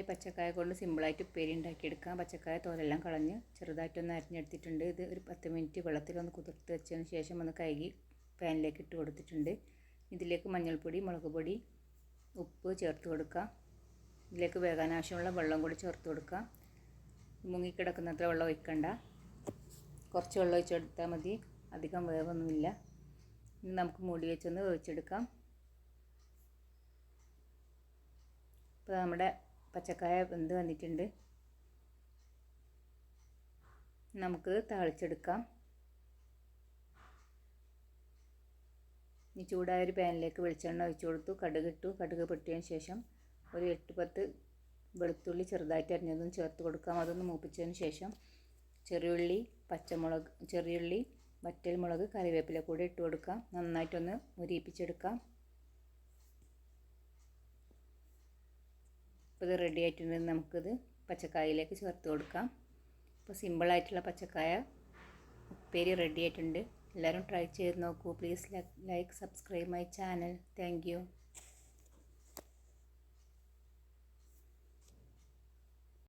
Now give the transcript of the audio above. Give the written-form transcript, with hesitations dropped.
ഈ പച്ചക്കായ കൊണ്ട് സിമ്പിളായിട്ട് ഉപ്പേരി ഉണ്ടാക്കിയെടുക്കാം. പച്ചക്കായ തോലെല്ലാം കളഞ്ഞ് ചെറുതായിട്ടൊന്ന് അരിഞ്ഞെടുത്തിട്ടുണ്ട്. ഇത് ഒരു 10 മിനിറ്റ് വെള്ളത്തിലൊന്ന് കുതിർത്ത് വെച്ചതിന് ശേഷം ഒന്ന് കഴുകി പാനിലേക്ക് ഇട്ട് കൊടുത്തിട്ടുണ്ട്. ഇതിലേക്ക് മഞ്ഞൾപ്പൊടി, മുളക് പൊടി, ഉപ്പ് ചേർത്ത് കൊടുക്കാം. ഇതിലേക്ക് വേകാൻ ആവശ്യമുള്ള വെള്ളം കൂടി ചേർത്ത് കൊടുക്കാം. മുങ്ങിക്കിടക്കുന്നത്ര വെള്ളം ഒഴിക്കണ്ട, കുറച്ച് വെള്ളം ഒഴിച്ചെടുത്താൽ മതി, അധികം വേവൊന്നുമില്ല. ഇനി നമുക്ക് മൂടി വെച്ചൊന്ന് വേവിച്ചെടുക്കാം. ഇപ്പോൾ നമ്മുടെ പച്ചക്കായ വെന്ത് വന്നിട്ടുണ്ട്. നമുക്ക് താളിച്ചെടുക്കാം. ഇനി ചൂടായ ഒരു പാനിലേക്ക് വെളിച്ചെണ്ണ ഒഴിച്ചു കൊടുത്തു, കടുകിട്ടു. കടുക് പൊട്ടിയതിന് ശേഷം ഒരു 8-10 വെളുത്തുള്ളി ചെറുതായിട്ട് അരിഞ്ഞതും ചേർത്ത് കൊടുക്കാം. അതൊന്ന് മൂപ്പിച്ചതിന് ശേഷം ചെറിയുള്ളി, പച്ചമുളക്, ചെറിയുള്ളി, വറ്റൽമുളക്, കറിവേപ്പില കൂടി ഇട്ട് കൊടുക്കാം. നന്നായിട്ടൊന്ന് മുരിയിപ്പിച്ചെടുക്കാം. ഇപ്പോൾ ഇത് റെഡി ആയിട്ടുണ്ടെങ്കിൽ നമുക്കിത് പച്ചക്കായയിലേക്ക് ചേർത്ത് കൊടുക്കാം. ഇപ്പോൾ സിമ്പിളായിട്ടുള്ള പച്ചക്കായ ഉപ്പേരി റെഡി ആയിട്ടുണ്ട്. എല്ലാവരും ട്രൈ ചെയ്ത് നോക്കൂ. Please like, subscribe my channel. Thank you.